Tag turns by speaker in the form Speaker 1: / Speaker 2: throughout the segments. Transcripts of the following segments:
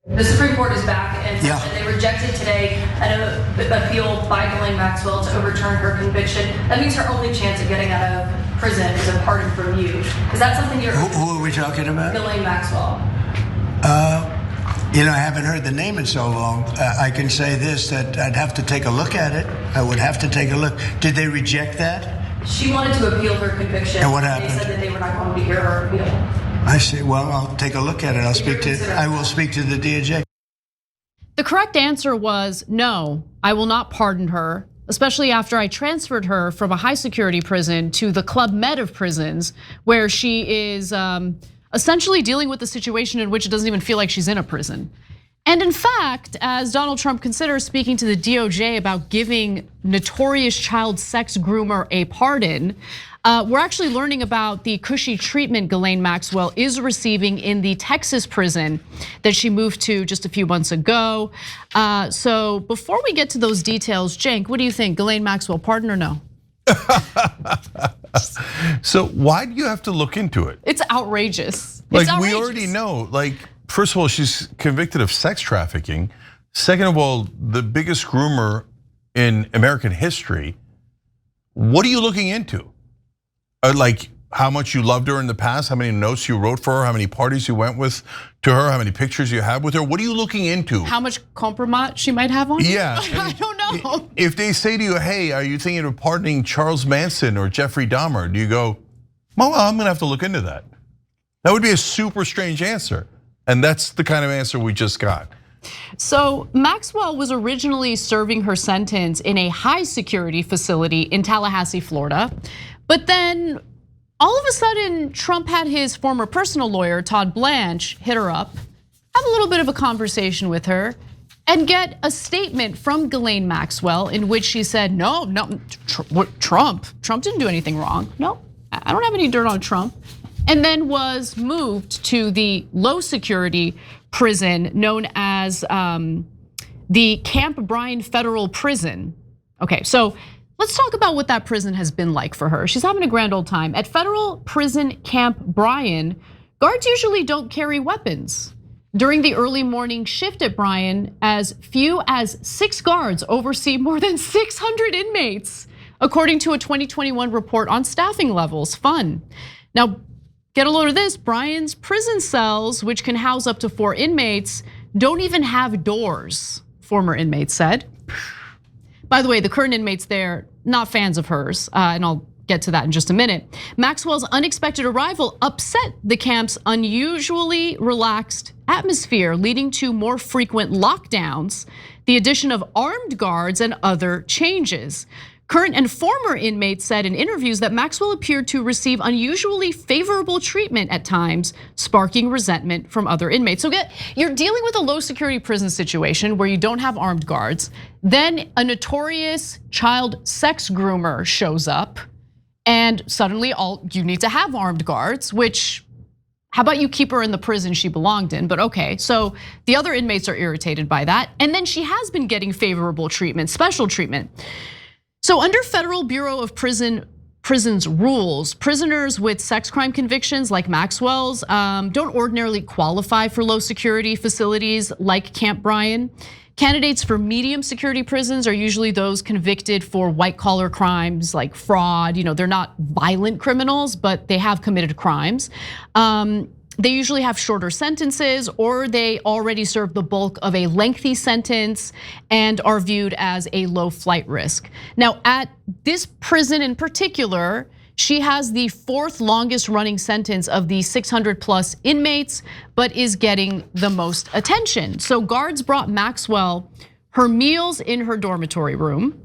Speaker 1: The Supreme Court is back, and they rejected today an appeal by Ghislaine Maxwell to overturn her conviction. That means her only chance of getting out of prison is a pardon from you. Is that something you're...
Speaker 2: Who are we talking about?
Speaker 1: Ghislaine Maxwell.
Speaker 2: I haven't heard the name in so long. I can say this, that I'd have to take a look at it. I would have to take a look. Did they reject that?
Speaker 1: She wanted to appeal her conviction.
Speaker 2: And what happened?
Speaker 1: They said that they were not going to hear her appeal.
Speaker 2: I see. Well, I'll take a look at it. I will speak to the DOJ.
Speaker 3: The correct answer was no, I will not pardon her, especially after I transferred her from a high security prison to the Club Med of prisons, where she is essentially dealing with a situation in which it doesn't even feel like she's in a prison. And in fact, as Donald Trump considers speaking to the DOJ about giving notorious child sex groomer a pardon, we're actually learning about the cushy treatment Ghislaine Maxwell is receiving in the Texas prison that she moved to just a few months ago. So before we get to those details, Cenk, what do you think? Ghislaine Maxwell, pardon or no?
Speaker 4: So why do you have to look into it?
Speaker 3: It's outrageous.
Speaker 4: Like, we already know, first of all, she's convicted of sex trafficking. Second of all, the biggest groomer in American history. What are you looking into? Like how much you loved her in the past, how many notes you wrote for her, how many parties you went with to her, how many pictures you have with her. What are you looking into?
Speaker 3: How much compromise she might have on you?
Speaker 4: Yeah.
Speaker 3: I don't know.
Speaker 4: If they say to you, hey, are you thinking of pardoning Charles Manson or Jeffrey Dahmer? Do you go, well, I'm gonna have to look into that. That would be a super strange answer. And that's the kind of answer we just got.
Speaker 3: So Maxwell was originally serving her sentence in a high security facility in Tallahassee, Florida. But then all of a sudden, Trump had his former personal lawyer, Todd Blanche, hit her up, have a little bit of a conversation with her, and get a statement from Ghislaine Maxwell in which she said, no, Trump didn't do anything wrong. No, I don't have any dirt on Trump. And then was moved to the low security prison known as the Camp Bryan Federal Prison. Okay, so let's talk about what that prison has been like for her. She's having a grand old time. At Federal Prison Camp Bryan, guards usually don't carry weapons. During the early morning shift at Bryan, as few as 6 guards oversee more than 600 inmates, according to a 2021 report on staffing levels. Fun. Now, get a load of this, Bryan's prison cells, which can house up to 4 inmates, don't even have doors, former inmates said. By the way, the current inmates there, not fans of hers, and I'll get to that in just a minute. Maxwell's unexpected arrival upset the camp's unusually relaxed atmosphere, leading to more frequent lockdowns, the addition of armed guards, and other changes. Current and former inmates said in interviews that Maxwell appeared to receive unusually favorable treatment at times, sparking resentment from other inmates. So you're dealing with a low security prison situation where you don't have armed guards. Then a notorious child sex groomer shows up, and suddenly you need to have armed guards, which, how about you keep her in the prison she belonged in? But okay, so the other inmates are irritated by that. And then she has been getting favorable treatment, special treatment. So under Federal Bureau of Prisons rules, prisoners with sex crime convictions like Maxwell's don't ordinarily qualify for low security facilities like Camp Bryan. Candidates for medium security prisons are usually those convicted for white collar crimes like fraud. They're not violent criminals, but they have committed crimes. They usually have shorter sentences, or they already serve the bulk of a lengthy sentence and are viewed as a low flight risk. Now, at this prison in particular, she has the 4th longest running sentence of the 600 plus inmates, but is getting the most attention. So guards brought Maxwell her meals in her dormitory room.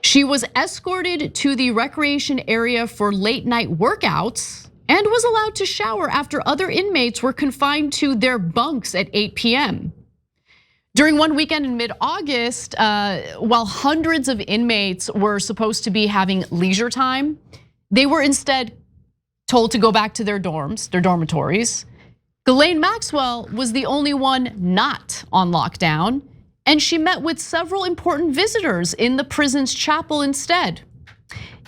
Speaker 3: She was escorted to the recreation area for late night workouts, and was allowed to shower after other inmates were confined to their bunks at 8 p.m. During one weekend in mid-August, while hundreds of inmates were supposed to be having leisure time, they were instead told to go back to their dorms, their dormitories. Ghislaine Maxwell was the only one not on lockdown, and she met with several important visitors in the prison's chapel instead.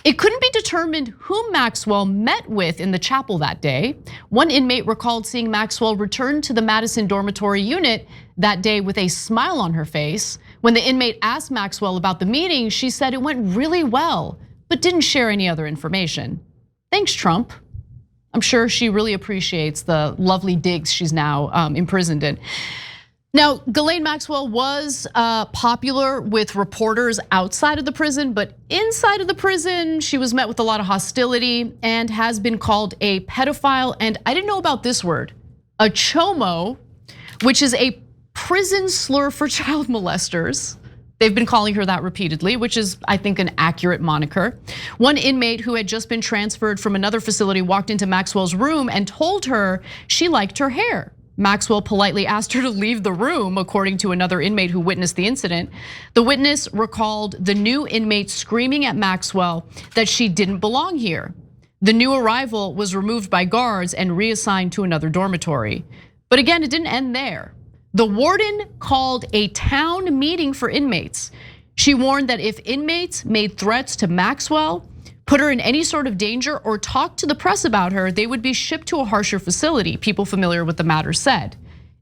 Speaker 3: It couldn't be determined whom Maxwell met with in the chapel that day. One inmate recalled seeing Maxwell return to the Madison dormitory unit that day with a smile on her face. When the inmate asked Maxwell about the meeting, she said it went really well, but didn't share any other information. Thanks, Trump. I'm sure she really appreciates the lovely digs she's now imprisoned in. Now, Ghislaine Maxwell was popular with reporters outside of the prison, but inside of the prison, she was met with a lot of hostility and has been called a pedophile. And I didn't know about this word, a chomo, which is a prison slur for child molesters. They've been calling her that repeatedly, which is, I think, an accurate moniker. One inmate who had just been transferred from another facility walked into Maxwell's room and told her she liked her hair. Maxwell politely asked her to leave the room, according to another inmate who witnessed the incident. The witness recalled the new inmate screaming at Maxwell that she didn't belong here. The new arrival was removed by guards and reassigned to another dormitory. But again, it didn't end there. The warden called a town meeting for inmates. She warned that if inmates made threats to Maxwell, put her in any sort of danger, or talked to the press about her, they would be shipped to a harsher facility, people familiar with the matter said.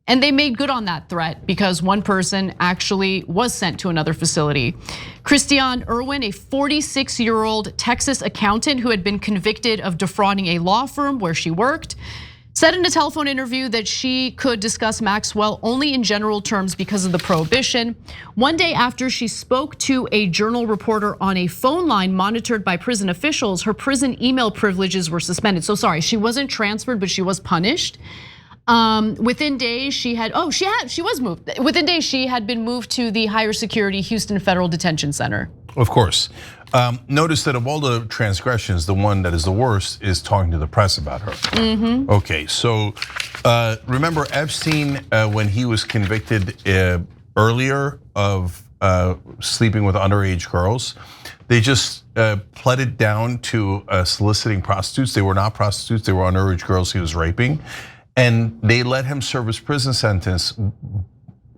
Speaker 3: And they made good on that threat because one person actually was sent to another facility. Christiane Irwin, a 46-year-old Texas accountant who had been convicted of defrauding a law firm where she worked, said in a telephone interview that she could discuss Maxwell only in general terms because of the prohibition. One day after she spoke to a Journal reporter on a phone line monitored by prison officials, her prison email privileges were suspended. So sorry, she wasn't transferred, but she was punished. Within days, she was moved. Within days, she had been moved to the higher security Houston Federal Detention Center.
Speaker 4: Of course. Notice that of all the transgressions, the one that is the worst is talking to the press about her. Okay, so remember Epstein when he was convicted earlier of sleeping with underage girls? They just pled it down to soliciting prostitutes. They were not prostitutes, they were underage girls he was raping. And they let him serve his prison sentence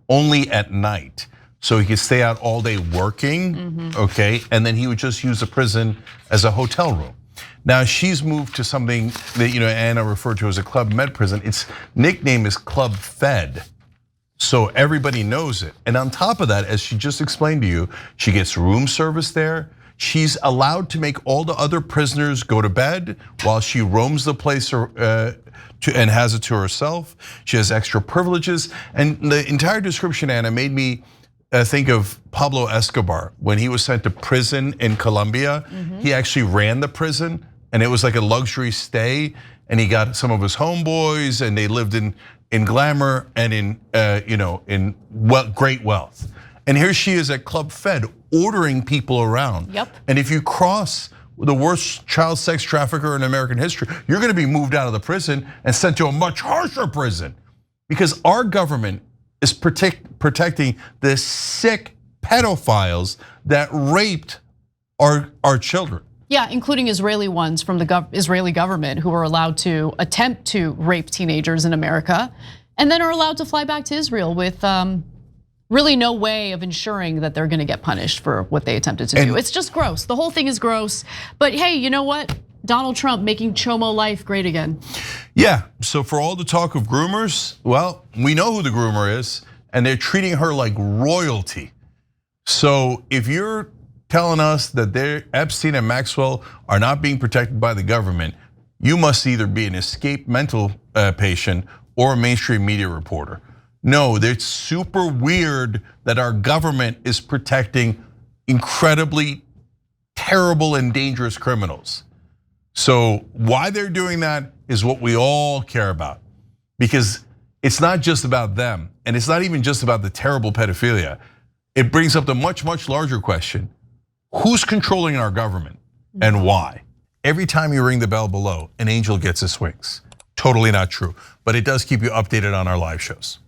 Speaker 4: only at night. So he could stay out all day working, okay? And then he would just use the prison as a hotel room. Now she's moved to something that Anna referred to as a Club Med prison. Its nickname is Club Fed. So everybody knows it. And on top of that, as she just explained to you, she gets room service there. She's allowed to make all the other prisoners go to bed while she roams the place and has it to herself. She has extra privileges. And the entire description, Anna, made me think of Pablo Escobar. When he was sent to prison in Colombia, he actually ran the prison and it was like a luxury stay. And he got some of his homeboys and they lived in glamour and in great wealth. And here she is at Club Fed ordering people around.
Speaker 3: Yep.
Speaker 4: And if you cross the worst child sex trafficker in American history, you're gonna be moved out of the prison and sent to a much harsher prison. Because our government is protecting the sick pedophiles that raped our children.
Speaker 3: Yeah, including Israeli ones from the Israeli government who are allowed to attempt to rape teenagers in America and then are allowed to fly back to Israel with really no way of ensuring that they're gonna get punished for what they attempted to do. It's just gross. The whole thing is gross. But hey, you know what? Donald Trump making Chomo life great again.
Speaker 4: Yeah, so for all the talk of groomers, well, we know who the groomer is and they're treating her like royalty. So if you're telling us that Epstein and Maxwell are not being protected by the government, you must either be an escaped mental patient or a mainstream media reporter. No, it's super weird that our government is protecting incredibly terrible and dangerous criminals. So why they're doing that is what we all care about, because it's not just about them and it's not even just about the terrible pedophilia. It brings up the much, much larger question. Who's controlling our government and why? Every time you ring the bell below, an angel gets his wings. Totally not true, but it does keep you updated on our live shows.